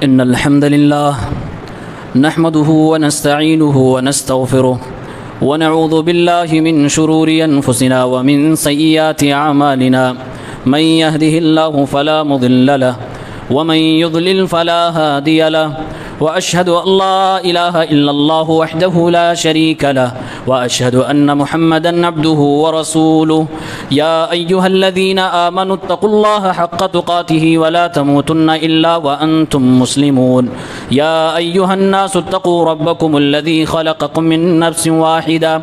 إن الحمد لله نحمده ونستعينه ونستغفره ونعوذ بالله من شرور أنفسنا ومن سيئات أعمالنا من يهده الله فلا مضل له ومن يضلل فلا هادي له وأشهد أن لا إله إلا الله وحده لا شريك له وأشهد أن محمدا عبده ورسوله يا أيها الذين آمنوا اتقوا الله حق تقاته ولا تموتن إلا وأنتم مسلمون يا أيها الناس اتقوا ربكم الذي خلقكم من نفس واحدة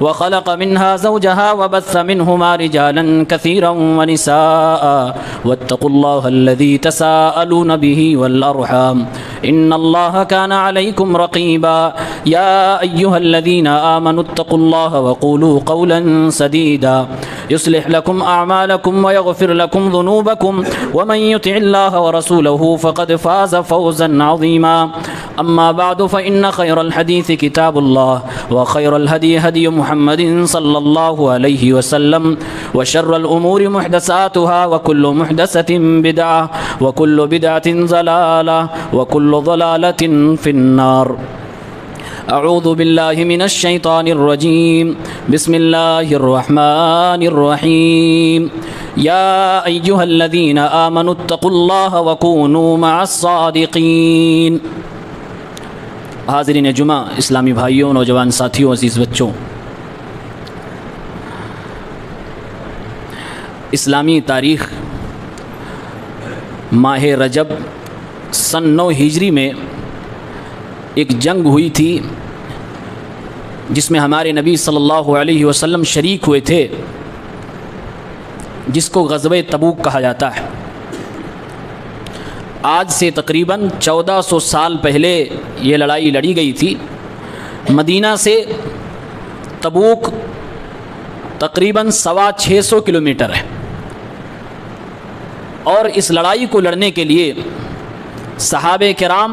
وخلق منها زوجها وبث منهما رجالا كثيرا ونساء واتقوا الله الذي تساءلون به والأرحام إن الله كان عليكم رقيبا يا أيها الذين آمنوا اتقوا الله وقولوا قولا سديدا يصلح لكم أعمالكم ويغفر لكم ذنوبكم ومن يطع الله ورسوله فقد فاز فوزا عظيما أما بعد فإن خير الحديث كتاب الله وخير الهدي هدي محمد صلى الله عليه وسلم وشر الأمور محدثاتها وكل محدثة بدعة وكل بدعة ضلالة وكل ضلالة في النار أعوذ بالله من الشيطان الرجيم بسم الله الرحمن الرحيم يا أيها الذين آمنوا اتقوا الله وكونوا مع الصادقين. حاضرین جمعہ، اسلامی بھائیوں، نوجوان ساتھیوں، عزیز بچوں، اسلامی تاریخ ماہ رجب سن 9 ہجری میں ایک جنگ ہوئی تھی جس میں ہمارے نبی صلی اللہ علیہ وسلم شریک ہوئے تھے، جس کو غزوہ تبوک کہا جاتا ہے. آج سے تقریباً 1400 سال پہلے یہ لڑائی لڑی گئی تھی. مدینہ سے تبوک تقریباً 650 کلومیٹر ہے، اور اس لڑائی کو لڑنے کے لیے صحابہ کرام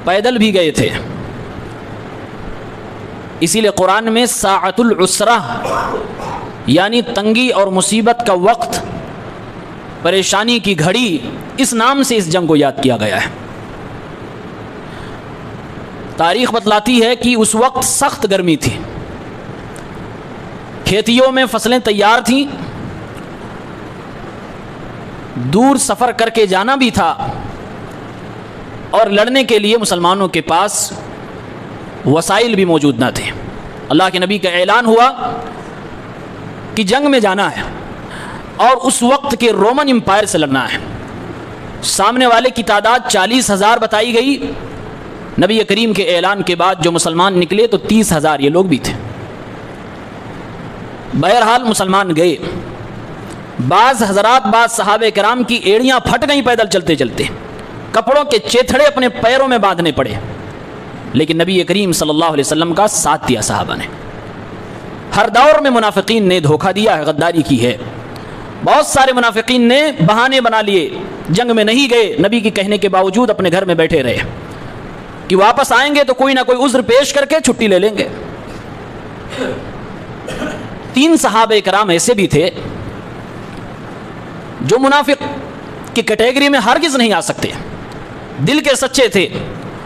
پیدل بھی گئے تھے. اسی لیے قرآن میں ساعۃ العسرہ یعنی تنگی اور مصیبت کا وقت، پریشانی کی گھڑی، اس نام سے اس جنگ کو یاد کیا گیا ہے. تاریخ بتلاتی ہے کہ اس وقت سخت گرمی تھی، کھیتیوں میں فصلیں تیار تھیں، دور سفر کر کے جانا بھی تھا، اور لڑنے کے لیے مسلمانوں کے پاس وسائل بھی موجود نہ تھے. اللہ کے نبی کا اعلان ہوا کہ جنگ میں جانا ہے، اور اس وقت کے رومن امپائر سے لڑنا ہے. سامنے والے کی تعداد 40,000 بتائی گئی. نبی کریم کے اعلان کے بعد جو مسلمان نکلے تو 30,000 یہ لوگ بھی تھے. بہرحال مسلمان گئے. بعض حضرات، بعض صحابہ کرام کی ایڑیاں پھٹ گئیں پیدل چلتے چلتے، کپڑوں کے چیتھڑے اپنے پیروں میں باندھنے پڑے، لیکن نبی کریم صلی اللہ علیہ وسلم کا ساتھ دیا صحابہ نے. ہر دور میں منافقین نے دھوکہ دیا ہے، غداری کی ہے. بہت سارے منافقین نے بہانے بنا لیے، جنگ میں نہیں گئے، نبی کے کہنے کے باوجود اپنے گھر میں بیٹھے رہے کہ واپس آئیں گے تو کوئی نہ کوئی عذر پیش کر کے چھٹی لے لیں گے. 3 صحابہ کرام ایسے بھی تھے جو منافق کی کیٹیگری میں ہرگز نہیں آ سکتے، دل کے سچے تھے،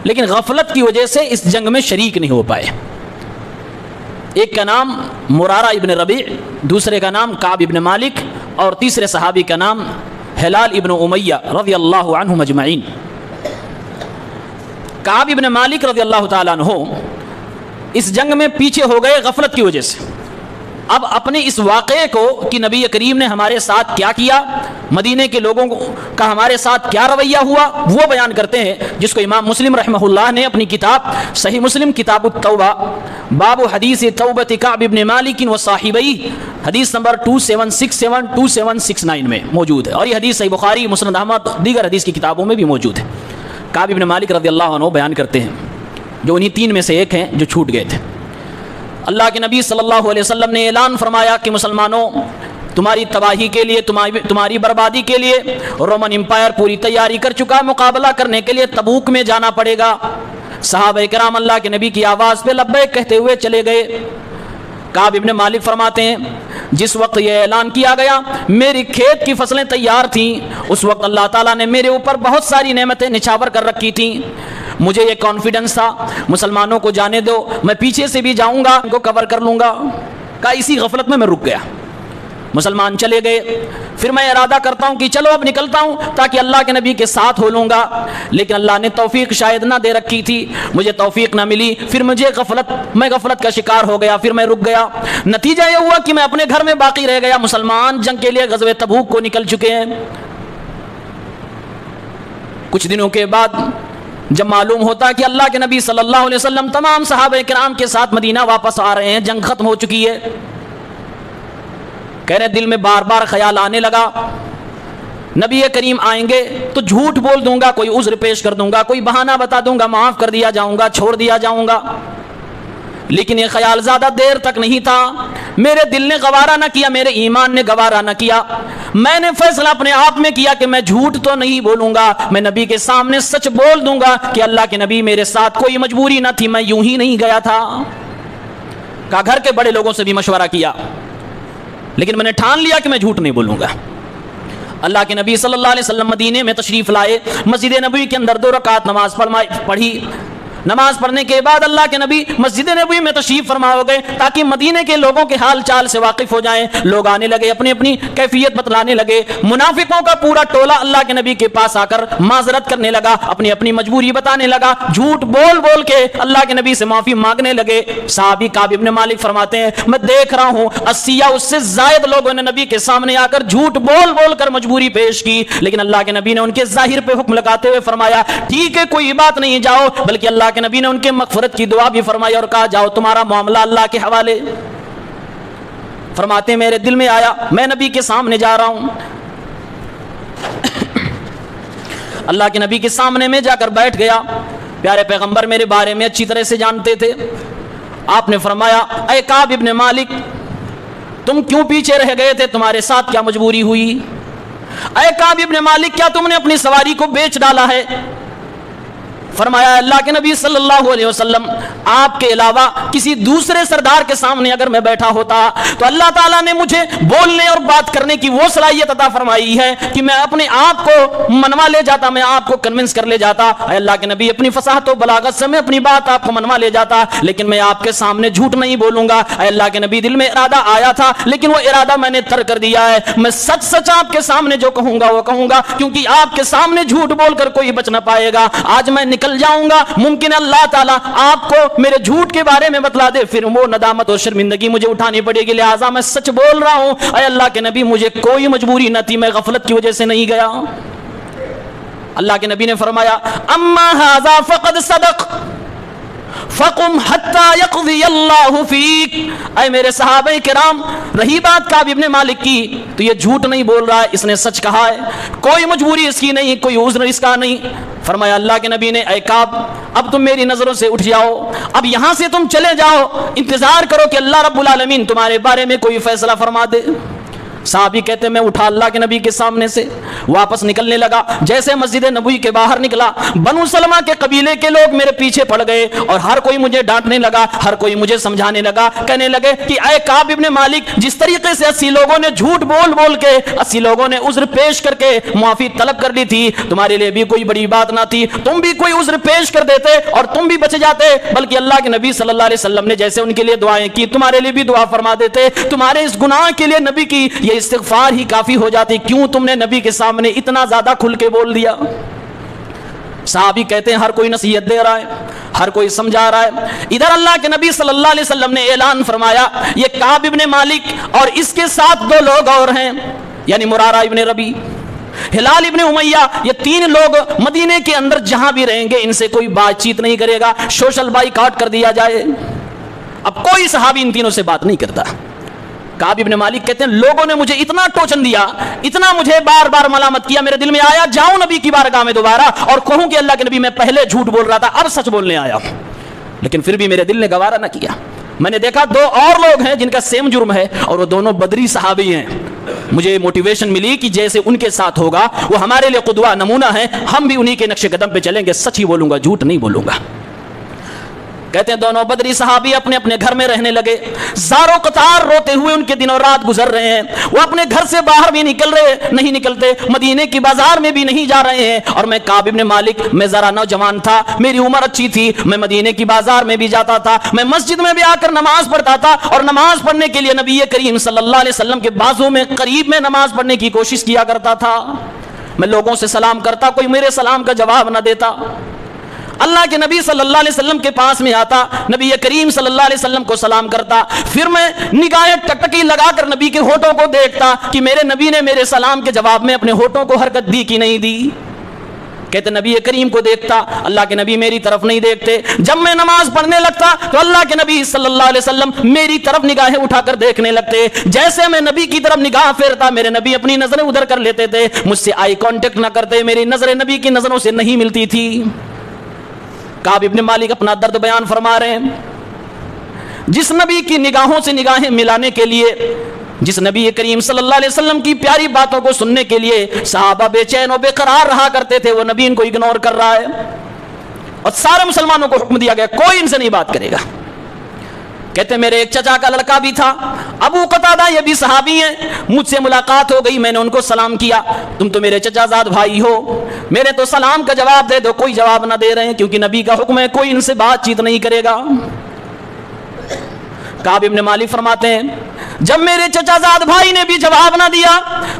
لیکن غفلت کی وجہ سے اس جنگ میں شریک نہیں ہو پائے. ایک کا نام مرارہ ابن ربیع، دوسرے کا نام کعب ابن مالک، اور تیسرے صحابی کا نام ہلال ابن امیہ رضی اللہ عنہم اجمعین. کعب ابن مالک رضی اللہ تعالیٰ عنہ اس جنگ میں پیچھے ہو گئے غفلت کی وجہ سے. اب اپنے اس واقعے کو کہ نبی کریم نے ہمارے ساتھ کیا کیا، مدینے کے لوگوں کا ہمارے ساتھ کیا رویہ ہوا، وہ بیان کرتے ہیں، جس کو امام مسلم رحمہ اللہ نے اپنی کتاب صحیح مسلم کتاب التوبہ باب حدیث توبۃ کعب ابن مالک و صاحبیہ حدیث نمبر 2767 2769 میں موجود ہے، اور یہ حدیث صحیح بخاری، مسند احمد، دیگر حدیث کی کتابوں میں بھی موجود ہے. کعب ابن مالک رضی اللہ عنہ بیان کرتے ہیں، جو انہی 3 میں سے ایک ہیں جو چھوٹ گئے تھے. اللہ کے نبی صلی اللہ علیہ وسلم نے اعلان فرمایا کہ مسلمانوں، تمہاری تباہی کے لیے، تمہاری بربادی کے لیے رومن امپائر پوری تیاری کر چکا، مقابلہ کرنے کے لیے تبوک میں جانا پڑے گا. صحابہ کرام اللہ کے نبی کی آواز پہ لبیک کہتے ہوئے چلے گئے. کعب ابن مالک فرماتے ہیں جس وقت یہ اعلان کیا گیا میری کھیت کی فصلیں تیار تھیں، اس وقت اللہ تعالیٰ نے میرے اوپر بہت ساری نعمتیں نچھاور کر رکھی تھیں. مجھے یہ کانفیڈنس تھا مسلمانوں کو جانے دو، میں پیچھے سے بھی جاؤں گا، ان کو کور کر لوں گا. کہا اسی غفلت میں رک گیا. مسلمان چلے گئے. پھر میں ارادہ کرتا ہوں کہ چلو اب نکلتا ہوں تاکہ اللہ کے نبی کے ساتھ ہو لوں گا، لیکن اللہ نے توفیق شاید نہ دے رکھی تھی، مجھے توفیق نہ ملی. پھر میں غفلت کا شکار ہو گیا، پھر میں رک گیا. نتیجہ یہ ہوا کہ میں اپنے گھر میں باقی رہ گیا. مسلمان جنگ کے لیے غزوہ تبوک کو نکل چکے ہیں. کچھ دنوں کے بعد جب معلوم ہوتا کہ اللہ کے نبی صلی اللہ علیہ وسلم تمام صحابہ کرام کے ساتھ مدینہ واپس آ رہے ہیں، جنگ ختم ہو چکی ہے، کہہ رہے دل میں بار بار خیال آنے لگا نبی کریم آئیں گے تو جھوٹ بول دوں گا، کوئی عذر پیش کر دوں گا، کوئی بہانہ بتا دوں گا، معاف کر دیا جاؤں گا، چھوڑ دیا جاؤں گا. لیکن یہ خیال زیادہ دیر تک نہیں تھا. میرے دل نے گوارا نہ کیا، میرے ایمان نے گوارا نہ کیا. میں نے فیصلہ اپنے آپ میں کیا کہ میں جھوٹ تو نہیں بولوں گا، میں نبی کے سامنے سچ بول دوں گا کہ اللہ کے نبی میرے ساتھ کوئی مجبوری نہ تھی، میں یوں ہی نہیں گیا تھا. کہا گھر کے بڑے لوگوں سے بھی مشورہ کیا، لیکن میں نے ٹھان لیا کہ میں جھوٹ نہیں بولوں گا. اللہ کے نبی صلی اللہ علیہ وسلم مدینے میں تشریف لائے. مسجد نبوی کے اندر 2 رکعت نماز پڑھی. نماز پڑھنے کے بعد اللہ کے نبی مسجد نبوی میں تشریف فرما ہو گئے تاکہ مدینے کے لوگوں کے حال چال سے واقف ہو جائیں. لوگ آنے لگے، اپنی اپنی کیفیت بتلانے لگے. منافقوں کا پورا ٹولہ اللہ کے نبی کے پاس آ کر معذرت کرنے لگا، اپنی اپنی مجبوری بتانے لگا، جھوٹ بول بول کے اللہ کے نبی سے معافی مانگنے لگے. صحابی کعب بن مالک فرماتے ہیں میں دیکھ رہا ہوں 80 یا اس سے زائد لوگوں نے نبی کے سامنے آ کر جھوٹ بول بول کر مجبوری پیش کی، لیکن اللہ کے نبی نے ان کے ظاہر پہ حکم لگاتے ہوئے فرمایا ٹھیک ہے کوئی بات نہیں جاؤ، بلکہ اللہ کے نبی نے ان کے مغفرت کی دعا بھی فرمائی اور کہا جاؤ تمہارا معاملہ اللہ کے حوالے. فرماتے میرے دل میں آیا میں نبی کے سامنے جا رہا ہوں. اللہ کے نبی کے سامنے میں جا کر بیٹھ گیا. پیارے پیغمبر میرے بارے میں اچھی طرح سے جانتے تھے. آپ نے فرمایا اے کعب ابن مالک تم کیوں پیچھے رہ گئے تھے، تمہارے ساتھ کیا مجبوری ہوئی؟ اے کعب ابن مالک کیا تم نے اپنی سواری کو بیچ ڈالا ہے؟ فرمایا اللہ کے نبی صلی اللہ علیہ وسلم آپ کے علاوہ کسی دوسرے سردار کے سامنے اگر میں بیٹھا ہوتا تو اللہ تعالیٰ نے مجھے بولنے اور بات کرنے کی وہ صلاحیت عطا فرمائی ہے کہ میں اپنے آپ کو منوا لے جاتا، میں آپ کو کنونس کر لے جاتا. اے اللہ کے نبی اپنی فصاحت و بلاغت سے میں اپنی بات آپ کو منوا لے جاتا، لیکن میں آپ کے سامنے جھوٹ نہیں بولوں گا. اے اللہ کے نبی دل میں ارادہ آیا تھا لیکن وہ ارادہ میں نے ترک کر دیا ہے. میں سچ سچ آپ کے سامنے جو کہوں گا وہ کہوں گا، کیونکہ آپ کے سامنے جھوٹ بول کر کوئی بچ نہ پائے گا. آج میں نکل جاؤں گا، ممکن اللہ تعالیٰ آپ کو میرے جھوٹ کے بارے میں بتلا دے، پھر وہ ندامت اور شرمندگی مجھے اٹھانی پڑے گی، لہٰذا میں سچ بول رہا ہوں. اے اللہ کے نبی مجھے کوئی مجبوری نہ تھی، میں غفلت کی وجہ سے نہیں گیا. اللہ کے نبی نے فرمایا اما ھذا فقد صدق فقم حتی یقضی اللہ فیک. اے میرے صحابہ کرام رہی بات کعب ابن مالک کی تو یہ جھوٹ نہیں بول رہا ہے، اس نے سچ کہا ہے، کوئی مجبوری اس کی نہیں، کوئی عذر اس کا نہیں. فرمایا اللہ کے نبی نے اے کعب اب تم میری نظروں سے اٹھ جاؤ، اب یہاں سے تم چلے جاؤ، انتظار کرو کہ اللہ رب العالمین تمہارے بارے میں کوئی فیصلہ فرما دے. صحابی کہتے ہیں میں اٹھا اللہ کے نبی کے سامنے سے واپس نکلنے لگا. جیسے مسجد نبوی کے باہر نکلا بنو سلمہ کے قبیلے کے لوگ میرے پیچھے پڑ گئے اور ہر کوئی مجھے ڈانٹنے لگا، ہر کوئی مجھے سمجھانے لگا، کہنے لگے کہ اے کعب ابن مالک جس طریقے سے 80 لوگوں نے جھوٹ بول بول کے 80 لوگوں نے عذر پیش کر کے معافی طلب کر لی تھی، تمہارے لیے بھی کوئی بڑی بات نہ تھی، تم بھی کوئی عذر پیش کر دیتے اور تم بھی بچ جاتے، بلکہ اللہ کے نبی صلی اللہ علیہ وسلم نے جیسے ان کے لیے دعائیں کی تمہارے لیے بھی دعا فرما دیتے، تمہارے اس گناہ کے لیے نبی کی یہ استغفار ہی کافی ہو جاتی، کیوں تم نے نبی کے سامنے اتنا زیادہ کھل کے بول دیا؟ صحابی کہتے ہیں ہر کوئی نصیحت دے رہا ہے، ہر کوئی سمجھا رہا ہے. ادھر اللہ کے نبی صلی اللہ علیہ وسلم نے اعلان فرمایا یہ کعب ابن مالک اور اس کے ساتھ 2 لوگ اور ہیں، یعنی مرارہ ابن ربی، ہلال ابن امیہ، یہ 3 لوگ مدینے کے اندر جہاں بھی رہیں گے ان سے کوئی بات چیت نہیں کرے گا، سوشل بائیکاٹ کر دیا جائے. اب کوئی صحابی ان تینوں سے بات نہیں کرتا. کعب ابن مالک کہتے ہیں لوگوں نے مجھے اتنا ٹوچن دیا، اتنا مجھے بار بار ملامت کیا، میرے دل میں آیا جاؤں نبی کی بارگاہ میں دوبارہ اور کہوں کہ اللہ کے نبی میں پہلے جھوٹ بول رہا تھا اب سچ بولنے آیا ہوں، لیکن پھر بھی میرے دل نے گوارا نہ کیا. میں نے دیکھا 2 اور لوگ ہیں جن کا سیم جرم ہے اور وہ دونوں بدری صحابی ہیں. مجھے موٹیویشن ملی کہ جیسے ان کے ساتھ ہوگا وہ ہمارے لیے قدوہ نمونہ ہے، ہم بھی انہی کے نقش قدم پہ چلیں گے، سچ ہی بولوں گا، جھوٹ نہیں بولوں گا. کہتے ہیں دونوں بدری صحابی اپنے اپنے گھر میں رہنے لگے. زاروں قطار روتے ہوئے ان کے دن اور رات گزر رہے ہیں. وہ اپنے گھر سے باہر بھی نہیں نکلتے, مدینے کی بازار میں بھی نہیں جا رہے ہیں. اور میں کعب ابن مالک, میں ذرا نوجوان تھا, میری عمر اچھی تھی, میں مدینے کی بازار میں بھی جاتا تھا, میں مسجد میں بھی آ کر نماز پڑھتا تھا, اور نماز پڑھنے کے لیے نبی کریم صلی اللہ علیہ وسلم کے بازو میں قریب میں نماز پڑھنے کی کوشش کیا کرتا تھا. میں لوگوں سے سلام کرتا, کوئی میرے سلام کا جواب نہ دیتا. اللہ کے نبی صلی اللہ علیہ وسلم کے پاس میں آتا, نبی کریم صلی اللہ علیہ وسلم کو سلام کرتا, پھر میں نگاہیں ٹکٹکی لگا کر نبی کے ہونٹوں کو دیکھتا کہ میرے نبی نے میرے سلام کے جواب میں اپنے ہونٹوں کو حرکت دی کہ نہیں دی. کہتے نبی کریم کو دیکھتا, اللہ کے نبی میری طرف نہیں دیکھتے. جب میں نماز پڑھنے لگتا تو اللہ کے نبی صلی اللہ علیہ وسلم میری طرف نگاہیں اٹھا کر دیکھنے لگتے. جیسے میں نبی کی طرف نگاہ پھیرتا, میرے نبی اپنی نظریں ادھر کر لیتے تھے, مجھ سے آئی کانٹیکٹ نہ کرتے, میری نظریں نبی کی نظروں سے نہیں ملتی تھی. کعب ابن مالک اپنا درد بیان فرما رہے ہیں. جس نبی کی نگاہوں سے نگاہیں ملانے کے لیے, جس نبی کریم صلی اللہ علیہ وسلم کی پیاری باتوں کو سننے کے لیے صحابہ بے چین و بے قرار رہا کرتے تھے, وہ نبی ان کو اگنور کر رہا ہے. اور سارے مسلمانوں کو حکم دیا گیا کوئی ان سے نہیں بات کرے گا. کہتے میرے ایک چچا کا لڑکا بھی تھا, ابو قتادہ, یہ بھی صحابی ہیں. مجھ سے ملاقات ہو گئی, میں نے ان کو سلام کیا, تم تو میرے چچا زاد بھائی ہو, میرے تو سلام کا جواب دے دو. کوئی جواب نہ دے رہے ہیں, کیونکہ نبی کا حکم ہے کوئی ان سے بات چیت نہیں کرے گا. کعب ابن مالک فرماتے ہیں جب میرے چچا زاد بھائی نے بھی جواب نہ دیا,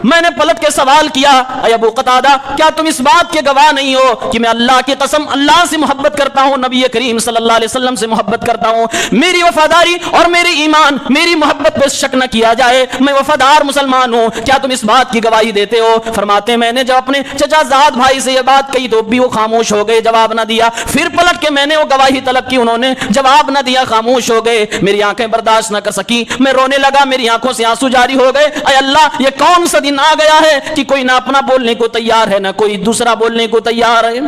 میں نے پلٹ کے سوال کیا, اے ابو قتادہ, کیا تم اس بات کے گواہ نہیں ہو کہ میں اللہ کی قسم اللہ سے محبت کرتا ہوں, نبی کریم صلی اللہ علیہ وسلم سے محبت کرتا ہوں, میری وفاداری اور میری ایمان, میری محبت پہ شک نہ کیا جائے, میں وفادار مسلمان ہوں, کیا تم اس بات کی گواہی دیتے ہو؟ فرماتے ہیں میں نے جب اپنے چچا زاد بھائی سے یہ بات کہی تو بھی وہ خاموش ہو گئے, جواب نہ دیا. پھر پلٹ کے میں نے وہ گواہی طلب کی, انہوں نے جواب نہ دیا, خاموش ہو گئے. میری آنکھیں برداشت نہ کر سکی, میں رونے لگا, میری آنکھوں سے آنسو جاری ہو گئے. اے اللہ, یہ کون سا دن آ گیا ہے کہ کوئی نہ اپنا بولنے کو تیار ہے, نہ کوئی دوسرا بولنے کو تیار ہے,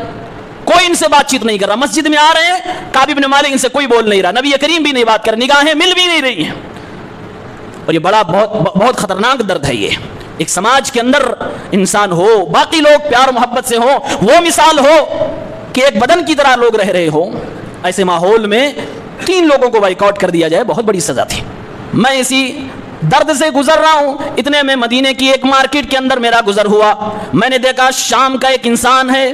کوئی ان سے بات چیت نہیں کر رہا. مسجد میں آ رہے ہیں, کعب ابن مالک ان سے کوئی بول نہیں رہا, نبی کریم بھی نہیں بات کر, نگاہیں مل بھی نہیں رہی ہیں. اور یہ بڑا بہت خطرناک درد ہے. یہ ایک سماج کے اندر انسان ہو, باقی لوگ پیار محبت سے ہو, وہ مثال ہو کہ ایک بدن کی طرح لوگ رہ رہے ہو, ایسے ماحول میں 3 لوگوں کو بائیک آؤٹ کر دیا جائے, بہت بڑی سزا تھی. میں اسی درد سے گزر رہا ہوں, اتنے میں مدینے کی ایک مارکیٹ کے اندر میرا گزر ہوا. میں نے دیکھا شام کا ایک انسان ہے,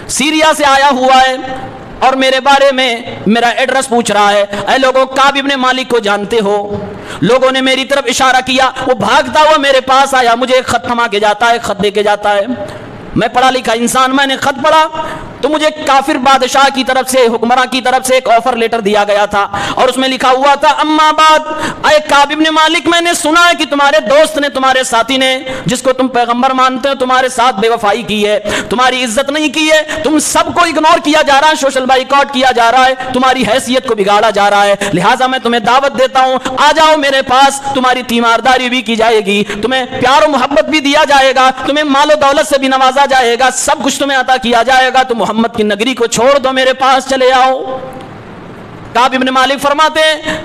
سیریا سے آیا ہوا ہے, اور میرے بارے میں میرا ایڈریس پوچھ رہا ہے. اے لوگوں, کعب ابن مالک کو جانتے ہو؟ لوگوں نے میری طرف اشارہ کیا, وہ بھاگتا ہوا میرے پاس آیا, مجھے ایک خط تھما کے جاتا ہے, خط دے کے جاتا ہے. میں پڑھا لکھا انسان, میں نے خط پڑھا تو مجھے کافر بادشاہ کی طرف سے, حکمراں کی طرف سے ایک آفر لیٹر دیا گیا تھا, اور اس میں لکھا ہوا تھا اما بعد اے کعب ابن مالک, میں نے سنا ہے کہ تمہارے دوست نے, تمہارے ساتھی نے, جس کو تم پیغمبر مانتے ہو, تمہارے ساتھ بے وفائی کی ہے, تمہاری عزت نہیں کی ہے, تم سب کو اگنور کیا جا رہا ہے, سوشل بائیکاٹ کیا جا رہا ہے, تمہاری حیثیت کو بگاڑا جا رہا ہے, لہٰذا میں تمہیں دعوت دیتا ہوں, آ جاؤ میرے پاس, تمہاری تیمارداری بھی کی جائے گی, تمہیں پیار و محبت بھی دیا جائے گا, تمہیں مال و دولت سے بھی نوازا جائے گا, سب کچھ تمہیں عطا کیا جائے گا, تو محمد کی نگری کو چھوڑ دو, میرے پاس چلے آؤ. کعب ابن مالک فرماتے ہیں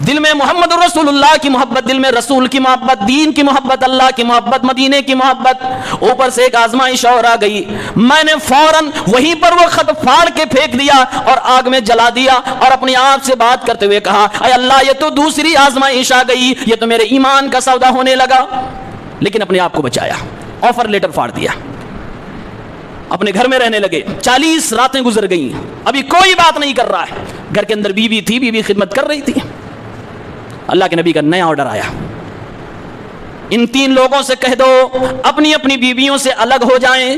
دل میں محمد رسول اللہ کی محبت, دل میں رسول کی محبت, دین کی محبت, اللہ کی محبت, مدینے کی محبت, اوپر سے ایک آزمائش اور آ گئی. میں نے فوراً وہیں پر وہ خط پھاڑ کے پھینک دیا اور آگ میں جلا دیا, اور اپنی آپ سے بات کرتے ہوئے کہا اے اللہ, یہ تو دوسری آزمائش آ گئی, یہ تو میرے ایمان کا سودا ہونے لگا. لیکن اپنے آپ کو بچایا, آفر لیٹر پھاڑ دیا, اپنے گھر میں رہنے لگے. 40 راتیں گزر گئیں, ابھی کوئی بات نہیں کر رہا ہے. گھر کے اندر بیوی تھی, بیوی خدمت کر رہی تھی. اللہ کے نبی کا نیا آرڈر آیا, ان 3 لوگوں سے کہہ دو اپنی اپنی بیویوں سے الگ ہو جائیں.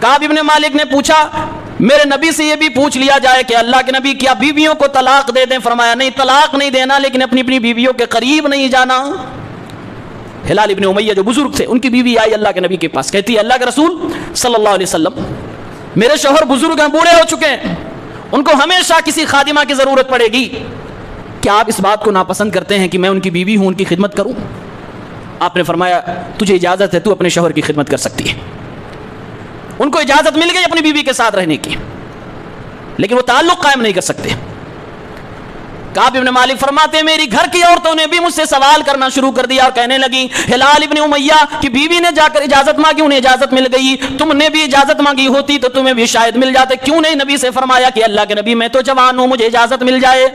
کعب ابن مالک نے پوچھا میرے نبی سے یہ بھی پوچھ لیا جائے کہ اللہ کے نبی کیا بیویوں کو طلاق دے دیں؟ فرمایا نہیں, طلاق نہیں دینا, لیکن اپنی اپنی بیویوں کے قریب نہیں جانا. ہلال ابن امیہ جو بزرگ تھے, ان کی بیوی آئی اللہ کے نبی کے پاس, کہتی ہے اللہ کے رسول صلی اللہ علیہ وسلم, میرے شوہر بزرگ ہیں, بوڑھے ہو چکے ہیں, ان کو ہمیشہ کسی خادمہ کی ضرورت پڑے گی, کیا آپ اس بات کو ناپسند کرتے ہیں کہ میں ان کی بیوی ہوں, ان کی خدمت کروں؟ آپ نے فرمایا تجھے اجازت ہے, تو اپنے شوہر کی خدمت کر سکتی ہے. ان کو اجازت مل گئی اپنی بیوی کے ساتھ رہنے کی, لیکن وہ تعلق قائم نہیں کر سکتے. کعب ابن مالک فرماتے ہیں میری گھر کی عورتوں نے بھی مجھ سے سوال کرنا شروع کر دیا اور کہنے لگی ہلال ابن امیہ کی بیوی نے جا کر اجازت مانگی، انہیں اجازت مل گئی، تم نے بھی اجازت مانگی ہوتی تو تمہیں بھی شاید مل جاتے، کیوں نہیں نبی سے فرمایا کہ اللہ کے نبی میں تو جوان ہوں مجھے اجازت مل جائے؟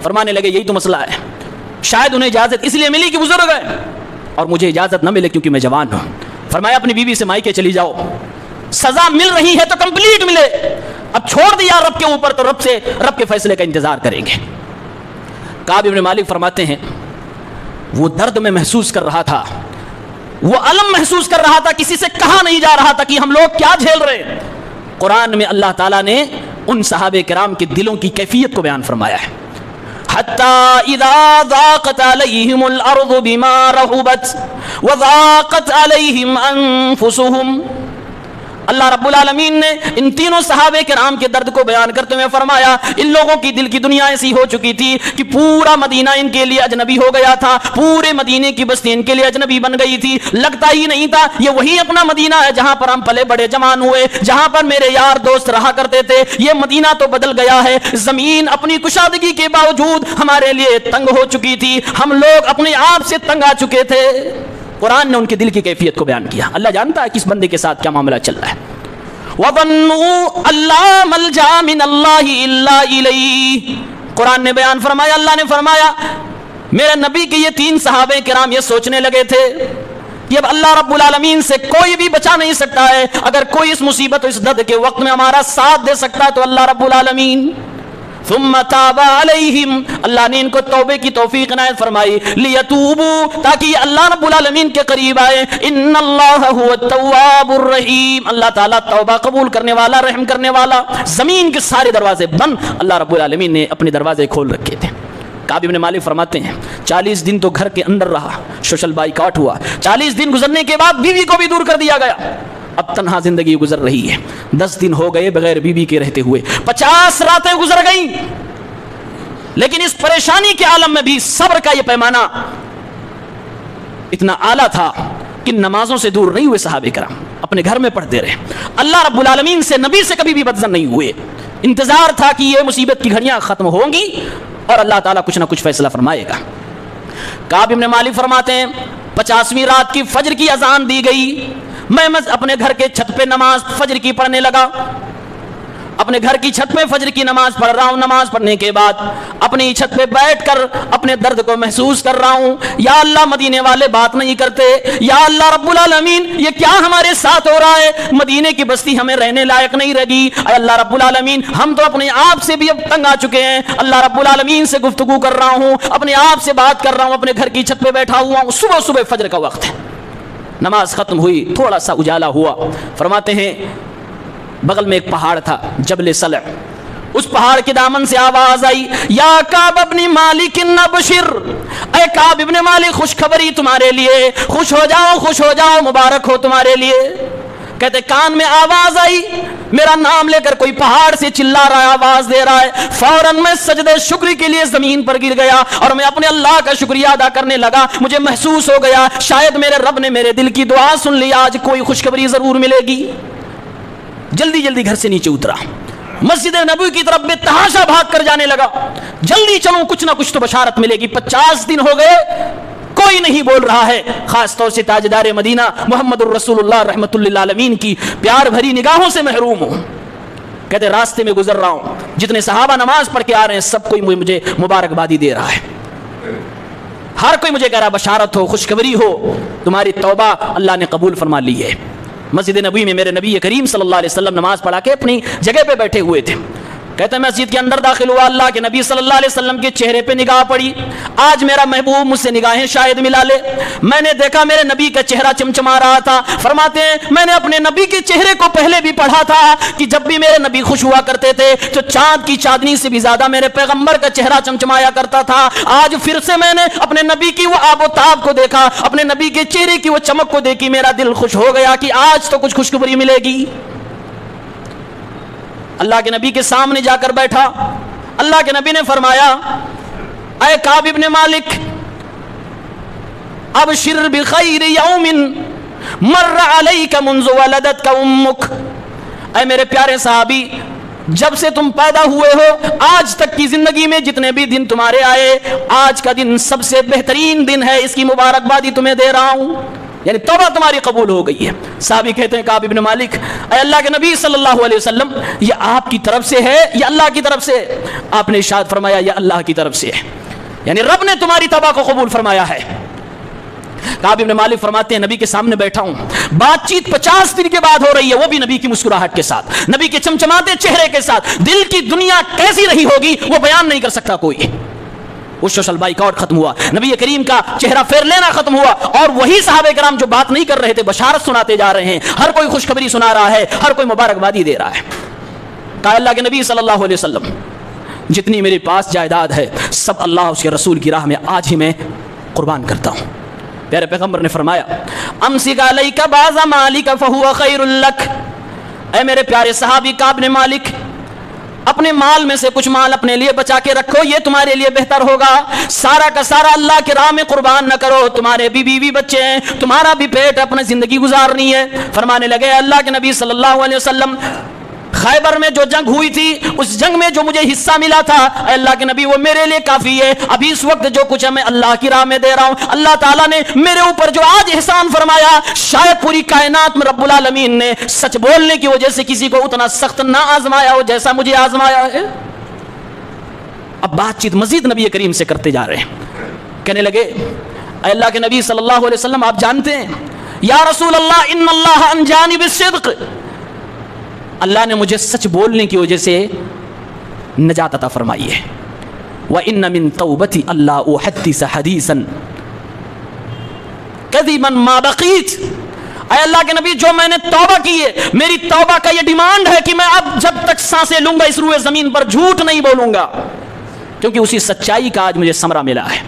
فرمانے لگے یہی تو مسئلہ ہے، شاید انہیں اجازت اس لیے ملی کہ بزرگ ہے اور مجھے اجازت نہ ملے کیونکہ میں جوان ہوں۔ فرمایا اپنی بیوی سے مائکے چلی جاؤ، سزا مل رہی ہے تو کمپلیٹ ملے، اب چھوڑ دیا رب کے اوپر تو رب کے فیصلے کا انتظار کریں گے۔ کعب ابن مالک فرماتے ہیں وہ درد میں محسوس کر رہا تھا، وہ الم محسوس کر رہا تھا، کسی سے کہا نہیں جا رہا تھا کہ ہم لوگ کیا جھیل رہے ہیں۔ قرآن میں اللہ تعالیٰ نے ان صحابہ کرام کے دلوں کی کیفیت کو بیان فرمایا ہے، حتی اذا ضاقت علیہم الارض بما رحبت وضاقت علیہم انفسہم۔ اللہ رب العالمین نے ان تینوں صحابہ کرام کے درد کو بیان کرتے ہوئے فرمایا ان لوگوں کی دل کی دنیا ایسی ہو چکی تھی کہ پورا مدینہ ان کے لیے اجنبی ہو گیا تھا، پورے مدینے کی بستی ان کے لیے اجنبی بن گئی تھی، لگتا ہی نہیں تھا یہ وہی اپنا مدینہ ہے جہاں پر ہم پلے بڑے جوان ہوئے، جہاں پر میرے یار دوست رہا کرتے تھے، یہ مدینہ تو بدل گیا ہے، زمین اپنی کشادگی کے باوجود ہمارے لیے تنگ ہو چکی تھی، ہم لوگ اپنے آپ سے تنگ آ چکے تھے۔ قرآن نے ان کے دل کی کیفیت کو بیان کیا، اللہ جانتا ہے کس بندے کے ساتھ کیا معاملہ چل رہا ہے۔ وَظَنُّوا أَلَّا مَلْجَأَ مِنَ اللَّهِ إِلَّا إِلَيْهِ، قرآن نے بیان فرمایا، اللہ نے فرمایا میرے نبی کے یہ تین صحابہ کرام یہ سوچنے لگے تھے کہ اب اللہ رب العالمین سے کوئی بھی بچا نہیں سکتا ہے، اگر کوئی اس مصیبت و اس درد کے وقت میں ہمارا ساتھ دے سکتا ہے تو اللہ رب العالمین۔ ثم تاب علیہم، اللہ نے ان کو توبے کی توفیق عنایت فرمائی، لیتوبوا، تاکہ اللہ رب العالمین کے قریب آئے، ان اللہ هو التواب الرحیم، اللہ تعالیٰ توبہ قبول کرنے والا رحم کرنے والا۔ زمین کے سارے دروازے بند، اللہ رب العالمین نے اپنے دروازے کھول رکھے تھے۔ کعب ابن مالک فرماتے ہیں 40 دن تو گھر کے اندر رہا، سوشل بائیکاٹ ہوا، 40 دن گزرنے کے بعد بیوی کو بھی دور کر دیا گیا، اب تنہا زندگی گزر رہی ہے، 10 دن ہو گئے بغیر بیوی کے رہتے ہوئے، 50 راتیں گزر گئیں، لیکن اس پریشانی کے عالم میں بھی صبر کا یہ پیمانہ اتنا اعلیٰ تھا کہ نمازوں سے دور نہیں ہوئے صحابہ کرام، اپنے گھر میں پڑھتے رہے، اللہ رب العالمین سے نبی سے کبھی بھی بدظن نہیں ہوئے، انتظار تھا کہ یہ مصیبت کی گھڑیاں ختم ہوں گی اور اللہ تعالیٰ کچھ نہ کچھ فیصلہ فرمائے گا۔ کعب ابن مالک فرماتے ہیں 50ویں رات کی فجر کی اذان دی گئی، میں اپنے گھر کے چھت پہ نماز فجر کی پڑھنے لگا، اپنے گھر کی چھت پہ فجر کی نماز پڑھ رہا ہوں، نماز پڑھنے کے بعد اپنی چھت پہ بیٹھ کر اپنے درد کو محسوس کر رہا ہوں، یا اللہ مدینے والے بات نہیں کرتے، یا اللہ رب العالمین یہ کیا ہمارے ساتھ ہو رہا ہے، مدینے کی بستی ہمیں رہنے لائق نہیں رہی، اے اللہ رب العالمین ہم تو اپنے آپ سے بھی اب تنگ آ چکے ہیں، اللہ رب العالمین سے گفتگو کر رہا ہوں، اپنے آپ سے بات کر رہا ہوں، اپنے گھر کی چھت پہ بیٹھا ہوا ہوں، صبح فجر کا وقت ہے، نماز ختم ہوئی، تھوڑا سا اجالا ہوا، فرماتے ہیں بغل میں ایک پہاڑ تھا جبل صلع، اس پہاڑ کے دامن سے آواز آئی یا کعب ابن مالک ابشر، اے کعب ابن مالک خوشخبری تمہارے لیے، خوش ہو جاؤ مبارک ہو تمہارے لیے۔ کہتے کان میں آواز آئی، میرا نام لے کر کوئی پہاڑ سے چلا رہا ہے، آواز دے رہا ہے، فوراً میں سجدے شکر کے لیے زمین پر گر گیا اور میں اپنے اللہ کا شکریہ ادا کرنے لگا، مجھے محسوس ہو گیا شاید میرے رب نے میرے دل کی دعا سن لی، آج کوئی خوشخبری ضرور ملے گی۔ جلدی گھر سے نیچے اترا، مسجد نبوی کی طرف بے تحاشا بھاگ کر جانے لگا، جلدی چلوں کچھ نہ کچھ تو بشارت ملے گی، 50 دن ہو گئے کوئی نہیں بول رہا ہے، خاص طور سے تاجدار مدینہ محمد الرسول اللہ رحمت للعالمین کی پیار بھری نگاہوں سے محروم ہوں۔ کہتے راستے میں گزر رہا ہوں، جتنے صحابہ نماز پڑھ کے آ رہے ہیں سب کوئی مجھے مبارکبادی دے رہا ہے، ہر کوئی مجھے کہہ رہا بشارت ہو، خوشخبری ہو، تمہاری توبہ اللہ نے قبول فرما لی ہے۔ مسجد نبوی میں میرے نبی کریم صلی اللہ علیہ وسلم نماز پڑھا کے اپنی جگہ پہ بیٹھے ہوئے تھے، کہتے ہیں مسجد کے اندر داخل ہوا، اللہ کے نبی صلی اللہ علیہ وسلم کے چہرے پہ نگاہ پڑی، آج میرا محبوب مجھ سے نگاہیں شاید ملا لے، میں نے دیکھا میرے نبی کا چہرہ چمچما رہا تھا، فرماتے ہیں میں نے اپنے نبی کے چہرے کو پہلے بھی پڑھا تھا کہ جب بھی میرے نبی خوش ہوا کرتے تھے تو چاند کی چاندنی سے بھی زیادہ میرے پیغمبر کا چہرہ چمچمایا کرتا تھا، آج پھر سے میں نے اپنے نبی کی وہ آب و تاب کو دیکھا، اپنے نبی کے چہرے کی وہ چمک کو دیکھی، میرا دل خوش ہو گیا کہ آج تو کچھ خوشخبری ملے گی۔ اللہ کے نبی کے سامنے جا کر بیٹھا، اللہ کے نبی نے فرمایا اے کعب ابن مالک ابشر بخیر یوم مر علیک منذ ولدتک امک، اے میرے پیارے صحابی جب سے تم پیدا ہوئے ہو آج تک کی زندگی میں جتنے بھی دن تمہارے آئے، آج کا دن سب سے بہترین دن ہے، اس کی مبارکبادی تمہیں دے رہا ہوں، یعنی توبہ تمہاری قبول ہو گئی ہے۔ صحابی کہتے ہیں کعب بن مالک، اے اللہ کے نبی صلی اللہ علیہ وسلم، یہ آپ کی طرف سے ہے یا اللہ کی طرف سے؟ آپ نے ارشاد فرمایا یہ اللہ کی طرف سے ہے، یعنی رب نے تمہاری توبہ کو قبول فرمایا ہے۔ کعب بن مالک فرماتے ہیں نبی کے سامنے بیٹھا ہوں، بات چیت 50 دن کے بعد ہو رہی ہے، وہ بھی نبی کی مسکراہٹ کے ساتھ، نبی کے چمچماتے چہرے کے ساتھ، دل کی دنیا کیسی رہی ہوگی وہ بیان نہیں کر سکتا کوئی۔ وہ سوشل بائیکاٹ ختم ہوا، نبی کریم کا چہرہ پھیر لینا ختم ہوا، اور وہی صحابہ کرام جو بات نہیں کر رہے تھے بشارت سناتے جا رہے ہیں، ہر کوئی خوشخبری سنا رہا ہے، ہر کوئی مبارکبادی دے رہا ہے۔ کہا اللہ کے نبی صلی اللہ علیہ وسلم جتنی میرے پاس جائیداد ہے سب اللہ اس کے رسول کی راہ میں آج ہی میں قربان کرتا ہوں۔ پیارے پیغمبر نے فرمایا امسک علیک بعض مالک فہو خیر لک، اے میرے پیارے صحابی کعب بن مالک، اپنے مال میں سے کچھ مال اپنے لیے بچا کے رکھو، یہ تمہارے لیے بہتر ہوگا، سارا کا سارا اللہ کی راہ میں قربان نہ کرو، تمہارے بھی بیوی بچے ہیں، تمہارا بھی پیٹ اپنے زندگی گزارنی ہے۔ فرمانے لگے اللہ کے نبی صلی اللہ علیہ وسلم خیبر میں جو جنگ ہوئی تھی اس جنگ میں جو مجھے حصہ ملا تھا اے اللہ کے نبی وہ میرے لیے کافی ہے، ابھی اس وقت جو کچھ ہے میں اللہ کی راہ میں دے رہا ہوں۔ اللہ تعالیٰ نے میرے اوپر جو آج احسان فرمایا، شاید پوری کائنات میں رب العالمین نے سچ بولنے کی وجہ سے کسی کو اتنا سخت نہ آزمایا ہو جیسا مجھے آزمایا ہے۔ اب بات چیت مزید نبی کریم سے کرتے جا رہے ہیں، کہنے لگے اے اللہ کے نبی صلی اللہ علیہ وسلم آپ جانتے ہیں یا رسول اللہ ان اللہ عن جانب الصدق، اللہ نے مجھے سچ بولنے کی وجہ سے نجات عطا فرمائی ہے۔ وَإِنَّ مِن تَوْبَتِي أَلَّا أُحَدِّثَ حَدِيثًا كَذِبًا مَا بَقِيتُ، اے اللہ کے نبی جو میں نے توبہ کی ہے، میری توبہ کا یہ ڈیمانڈ ہے کہ میں اب جب تک سانسیں لوں گا اس روئے زمین پر جھوٹ نہیں بولوں گا، کیونکہ اسی سچائی کا آج مجھے ثمرہ ملا ہے۔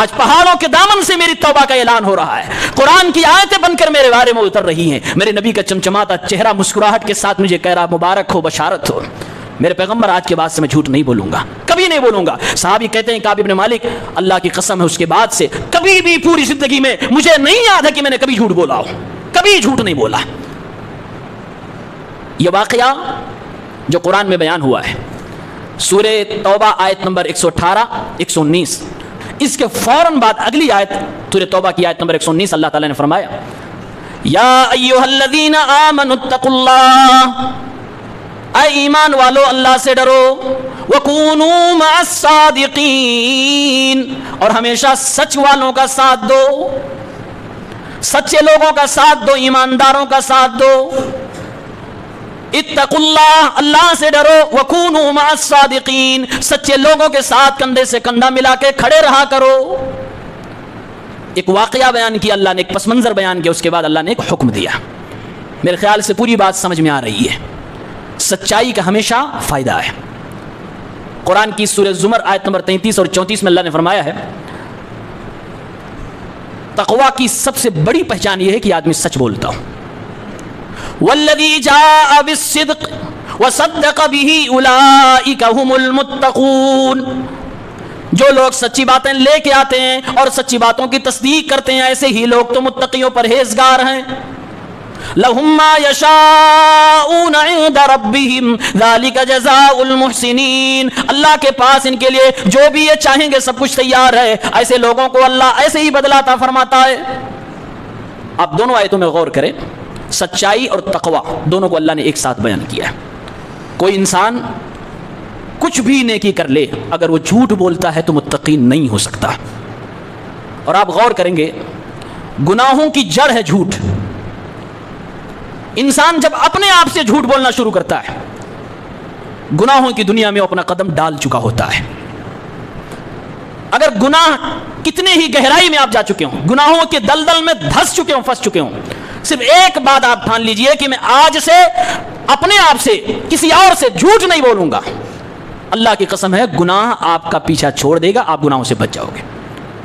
آج پہاڑوں کے دامن سے میری توبہ کا اعلان ہو رہا ہے، قرآن کی آیتیں بن کر میرے بارے میں اتر رہی ہیں، میرے نبی کا چمچماتا چہرہ مسکراہٹ کے ساتھ مجھے کہہ رہا مبارک ہو، بشارت ہو، میرے پیغمبر آج کے بعد سے میں جھوٹ نہیں بولوں گا، کبھی نہیں بولوں گا۔ صحابی کہتے ہیں کعب بن مالک اللہ کی قسم ہے اس کے بعد سے کبھی بھی پوری زندگی میں مجھے نہیں یاد ہے کہ میں نے کبھی جھوٹ بولا ہو، کبھی جھوٹ نہیں بولا۔ یہ واقعہ جو قرآن میں بیان ہوا ہے سورہ توبہ آیت نمبر 118 119، اس کے فوراً بعد اگلی آیت سورہ توبہ کی آیت نمبر 119 اللہ تعالیٰ نے فرمایا یا ایھا الذین آمنوا اتقوا اللہ، اے ایمان والو اللہ سے ڈرو، وکونوا مع الصادقین، اور ہمیشہ سچ والوں کا ساتھ دو، سچے لوگوں کا ساتھ دو، ایمانداروں کا ساتھ دو۔ اتقوا اللہ، اللہ سے ڈرو، وکونوا مع الصادقین، سچے لوگوں کے ساتھ کندھے سے کندھا ملا کے کھڑے رہا کرو۔ ایک واقعہ بیان کیا اللہ نے، ایک پس منظر بیان کیا، اس کے بعد اللہ نے ایک حکم دیا۔ میرے خیال سے پوری بات سمجھ میں آ رہی ہے، سچائی کا ہمیشہ فائدہ ہے۔ قرآن کی سورہ زمر آیت نمبر 33 اور 34 میں اللہ نے فرمایا ہے تقویٰ کی سب سے بڑی پہچان یہ ہے کہ آدمی سچ بولتا ہوں۔ والذی جاء بالصدق وصدق به اولئک هم المتقون، جو لوگ سچی باتیں لے کے آتے ہیں اور سچی باتوں کی تصدیق کرتے ہیں ایسے ہی لوگ تو متقیوں پرہیزگار ہیں۔ لهم ما يشاءون عند ربهم ذلك جزاء المحسنین، اللہ کے پاس ان کے لیے جو بھی یہ چاہیں گے سب کچھ تیار ہے، ایسے لوگوں کو اللہ ایسے ہی بدلہ عطا فرماتا ہے۔ آپ دونوں آیتوں میں غور کریں، سچائی اور تقویٰ دونوں کو اللہ نے ایک ساتھ بیان کیا ہے۔ کوئی انسان کچھ بھی نیکی کر لے اگر وہ جھوٹ بولتا ہے تو متقی نہیں ہو سکتا۔ اور آپ غور کریں گے گناہوں کی جڑ ہے جھوٹ۔ انسان جب اپنے آپ سے جھوٹ بولنا شروع کرتا ہے گناہوں کی دنیا میں وہ اپنا قدم ڈال چکا ہوتا ہے۔ اگر گناہ کتنے ہی گہرائی میں آپ جا چکے ہوں، گناہوں کے دلدل میں دھس چکے ہوں، پھنس چکے ہوں، صرف ایک بات آپ ٹھان لیجئے کہ میں آج سے اپنے آپ سے کسی اور سے جھوٹ نہیں بولوں گا، اللہ کی قسم ہے گناہ آپ کا پیچھا چھوڑ دے گا، آپ گناہوں سے بچ جاؤ گے۔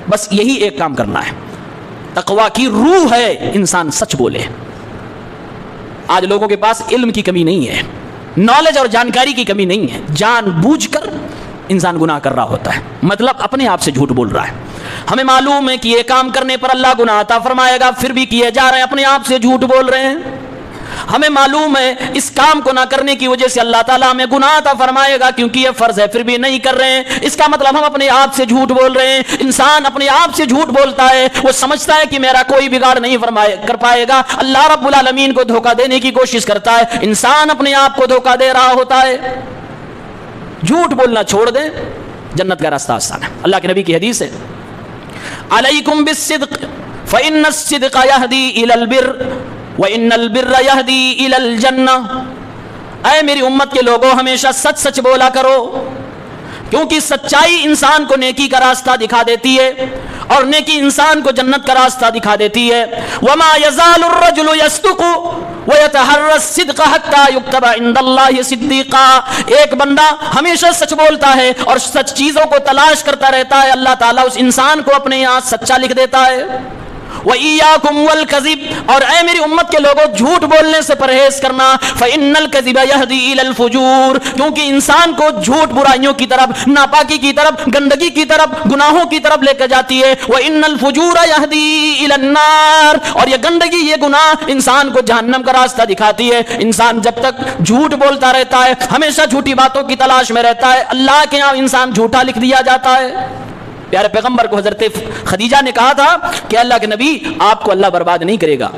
بس یہی ایک کام کرنا ہے۔ تقویٰ کی روح ہے انسان سچ بولے۔ آج لوگوں کے پاس علم کی کمی نہیں ہے، نالج اور جانکاری کی کمی نہیں ہے، جان بوجھ کر انسان گناہ کر رہا ہوتا ہے، مطلب اپنے آپ سے جھوٹ بول رہا ہے۔ ہمیں معلوم ہے کہ یہ کام کرنے پر اللہ گناہ عطا فرمائے گا، پھر بھی کیے جا رہے ہیں، اپنے آپ سے جھوٹ بول رہے ہیں۔ ہمیں معلوم ہے اس کام کو نہ کرنے کی وجہ سے اللہ تعالیٰ ہمیں گناہ عطا فرمائے گا کیونکہ یہ فرض ہے، پھر بھی نہیں کر رہے ہیں، اس کا مطلب ہم اپنے آپ سے جھوٹ بول رہے ہیں۔ انسان اپنے آپ سے جھوٹ بولتا ہے، وہ سمجھتا ہے کہ میرا کوئی بگاڑ نہیں کر پائے گا، اللہ رب العالمین کو دھوکہ دینے کی کوشش کرتا ہے، انسان اپنے آپ کو دھوکہ دے رہا ہوتا ہے۔ جھوٹ بولنا چھوڑ دیں، جنت کا راستہ آسان ہے۔ اللہ کے نبی کی حدیث ہے، علیکم بالصدق فإن الصدق يهدي إلى البر وإن البر يهدي إلى الجنة۔ اے میری امت کے لوگوں، ہمیشہ سچ سچ بولا کرو، کیونکہ سچائی انسان کو نیکی کا راستہ دکھا دیتی ہے اور نیکی انسان کو جنت کا راستہ دکھا دیتی ہے۔ وما يزال الرجل يصدق ويتحرى الصدق حتى يكتب عند الله صديقا۔ ایک بندہ ہمیشہ سچ بولتا ہے اور سچ چیزوں کو تلاش کرتا رہتا ہے، اللہ تعالیٰ اس انسان کو اپنے یہاں سچا لکھ دیتا ہے۔ وَإِيَّاكُمْ وَالْكَذِبَ، اور اے میری امت کے لوگوں جھوٹ بولنے سے پرہیز کرنا۔ فَإِنَّ الْكَذِبَ يَهْدِي إِلَى الْفُجُورِ، کیونکہ انسان کو جھوٹ برائیوں کی طرف، ناپاکی کی طرف، گندگی کی طرف، گناہوں کی طرف لے کر جاتی ہے۔ وَإِنَّ الْفُجُورَ يَهْدِي إِلَى النَّارِ، اور یہ گندگی، یہ گناہ انسان کو جہنم کا راستہ دکھاتی ہے۔ انسان جب تک جھوٹ بولتا رہتا ہے، ہمیشہ جھوٹی باتوں کی تلاش میں رہتا ہے، اللہ کے یہاں انسان جھوٹا لکھ دیا جاتا ہے۔ پیارے پیغمبر کو حضرت خدیجہ نے کہا تھا کہ اللہ کے نبی آپ کو اللہ برباد نہیں کرے گا،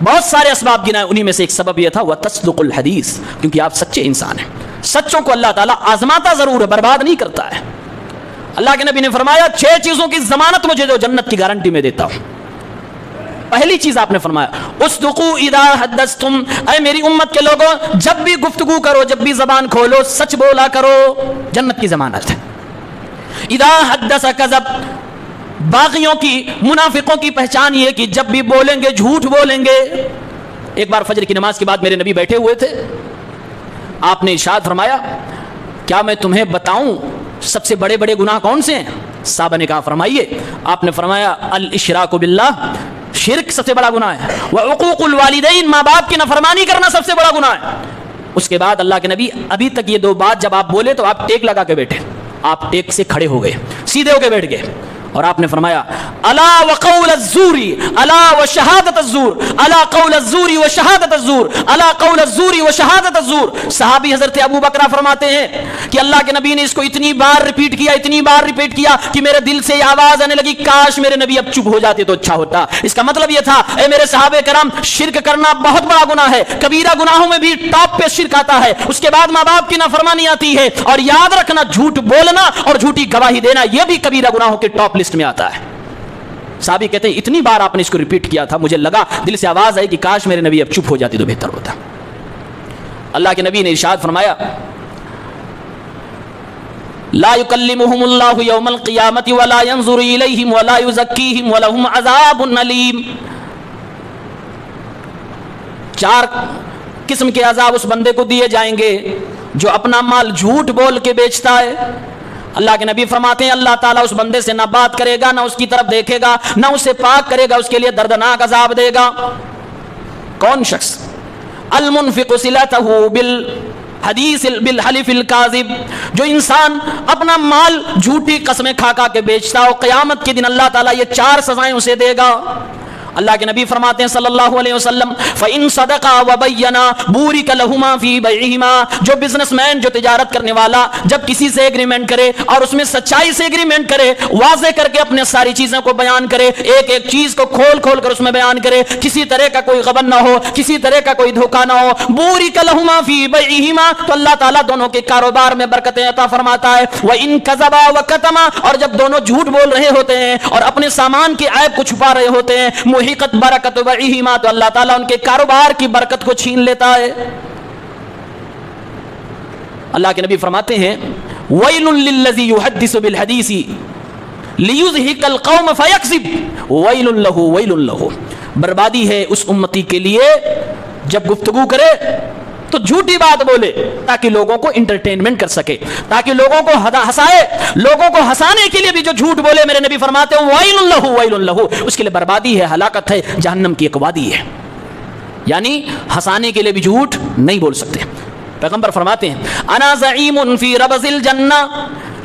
بہت سارے اسباب گنائے، انہی میں سے ایک سبب یہ تھا وَتَصْدُقُ الْحَدِيث، کیونکہ آپ سچے انسان ہیں۔ سچوں کو اللہ تعالیٰ آزماتا ضرور ہے، برباد نہیں کرتا ہے۔ اللہ کے نبی نے فرمایا 6 چیزوں کی ضمانت مجھے دو، جنت کی گارنٹی میں دیتا ہوں۔ پہلی چیز آپ نے فرمایا اصدقوا اذا حدثتم، اے میری امت کے لوگوں جب بھی گفتگو کرو، جب بھی زبان کھولو، سچ بولا کرو، جنت کی ضمانت ہے۔ اذا حدث کذب، باغیوں کی، منافقوں کی پہچان یہ کہ جب بھی بولیں گے جھوٹ بولیں گے۔ ایک بار فجر کی نماز کے بعد میرے نبی بیٹھے ہوئے تھے، آپ نے ارشاد فرمایا کیا میں تمہیں بتاؤں سب سے بڑے بڑے گناہ کون سے ہیں؟ صحابہ نے کہا فرمائیے۔ آپ نے فرمایا الاشراک باللہ، شرک سب سے بڑا گناہ ہے، وعقوق الوالدین، ماں باپ کی نافرمانی کرنا سب سے بڑا گناہ ہے۔ اس کے بعد اللہ کے نبی ابھی تک یہ 2 بات جب آپ بولے تو آپ ٹیک لگا کے بیٹھے، آپ ٹیک سے کھڑے ہو گئے، سیدھے ہو کے بیٹھ گئے، اور آپ نے فرمایا الا وقول الزور الا وشہادت الزور، الا قول الزور وشہادت الزور، الا قول الزور وشہادت الزور۔ صحابی حضرت ابو بکر فرماتے ہیں کہ اللہ کے نبی نے اس کو اتنی بار ریپیٹ کیا، اتنی بار ریپیٹ کیا کہ میرے دل سے یہ آواز آنے لگی کاش میرے نبی اب چپ ہو جاتے تو اچھا ہوتا۔ اس کا مطلب یہ تھا اے میرے صحابہ کرام، شرک کرنا بہت بڑا گناہ ہے، کبیرہ گناہوں میں بھی ٹاپ پہ شرک آتا ہے، اس کے بعد ماں باپ کی نافرمانی آتی ہے، اور یاد رکھنا جھوٹ بولنا اور جھوٹی گواہی دینا یہ بھی کبیرہ گناہوں کے ٹاپ لسٹ میں آتا ہے۔ صحابی کہتے ہیں اتنی بار آپ نے اس کو ریپیٹ کیا تھا، مجھے لگا دل سے آواز آئی کہ کاش میرے نبی اب چپ ہو جاتے تو بہتر ہوتا۔ اللہ کے نبی نے ارشاد فرمایا لا يكلمهم الله يوم القيامة ولا ينظر إليهم ولا يزكيهم ولهم عذاب أليم۔ 4 قسم کے عذاب اس بندے کو دیے جائیں گے جو اپنا مال جھوٹ بول کے بیچتا ہے۔ اللہ کے نبی فرماتے ہیں اللہ تعالیٰ اس بندے سے نہ بات کرے گا، نہ اس کی طرف دیکھے گا، نہ اسے پاک کرے گا، اس کے لیے دردناک عذاب دے گا۔ کون شخص؟ المنفق صلتہ بالحدیث بالحلف الکاذب، جو انسان اپنا مال جھوٹی قسمیں کھا کھا کے بیچتا ہو، قیامت کے دن اللہ تعالیٰ یہ 4 سزائیں اسے دے گا۔ اللہ کے نبی فرماتے ہیں صلی اللہ علیہ وسلم فَإِن صَدَقَا وَبَيَّنَا بُورِكَ لَهُمَا فِي بَيْعِهِمَا، جو بزنس مین، جو تجارت کرنے والا جب کسی سے ایگریمنٹ کرے اور اس میں سچائی سے ایگریمنٹ کرے، واضح کر کے اپنے ساری چیزوں کو بیان کرے، ایک ایک چیز کو کھول کھول کر اس میں بیان کرے، کسی طرح کا کوئی غبن نہ ہو، کسی طرح کا کوئی دھوکہ نہ ہو، بُورِكَ لَهُمَا فِي بَيْعِهِمَا، تو اللہ تعالیٰ دونوں کے کاروبار میں برکتیں عطا فرماتا ہے۔ وَإِن كَذَبَا وَكَتَمَا، اور جب دونوں جھوٹ بول رہے ہوتے ہیں اور اپنے سامان کے عیب کو چھپا رہے ہوتے ہیں، مُحِقَتْ برکت بَيْعِهِمَا، تو اللہ تعالیٰ ان کے کاروبار کی برکت کو چھین لیتا ہے۔ اللہ کے نبی فرماتے ہیں وَيْلٌ لِلَّذِي يُحَدِّثُ بِالْحَدِيثِ لِيُزْهِقَ الْقَوْمَ فَيَكْذِبْ وَيْلٌ لَهُ وَيْلٌ لَهُ، بربادی ہے اس امتی کے لیے جب گفتگو کرے تو جھوٹی بات بولے تاکہ لوگوں کو انٹرٹینمنٹ کر سکے، تاکہ لوگوں کو ہنسائے، لوگوں کو ہنسانے کے لیے بھی جو جھوٹ بولے، میرے نبی فرماتے ہیں وَيْلٌ لَهُ وَيْلٌ لَهُ، اس کے لیے بربادی ہے، ہلاکت ہے، جہنم کی ایک وادی ہے۔ یعنی ہنسانے کے لیے بھی جھوٹ نہیں بول سکتے۔ پیغمبر فرماتے ہیں انا زعیم فی ربض الجنہ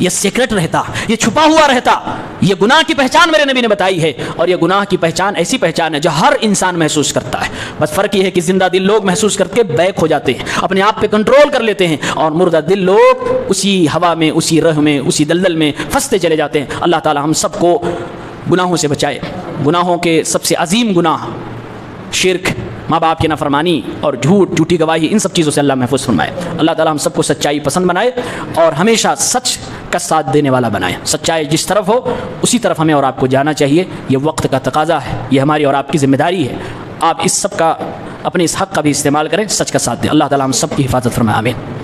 یہ سیکرٹ رہتا, یہ چھپا ہوا رہتا. یہ گناہ کی پہچان میرے نبی نے بتائی ہے, اور یہ گناہ کی پہچان ایسی پہچان ہے جو ہر انسان محسوس کرتا ہے. بس فرق یہ ہے کہ زندہ دل لوگ محسوس کر کے بیک ہو جاتے ہیں, اپنے آپ پہ کنٹرول کر لیتے ہیں, اور مردہ دل لوگ اسی ہوا میں, اسی رہ میں, اسی دلدل میں پھنستے چلے جاتے ہیں. اللہ تعالی ہم سب کو گناہوں سے بچائے. گناہوں کے سب سے عظیم گناہ شرک, ماں باپ کی نافرمانی اور جھوٹ, جھوٹی گواہی, ان سب چیزوں سے اللہ محفوظ فرمائے. اللہ تعالی ہم سب کو سچائی پسند بنائے اور ہمیشہ سچ کا ساتھ دینے والا بنائے. سچائی جس طرف ہو اسی طرف ہمیں اور آپ کو جانا چاہیے. یہ وقت کا تقاضا ہے, یہ ہماری اور آپ کی ذمہ داری ہے. آپ اس سب کا, اپنے اس حق کا بھی استعمال کریں, سچ کا ساتھ دیں. اللہ تعالی ہم سب کی حفاظت فرمائے. آمین.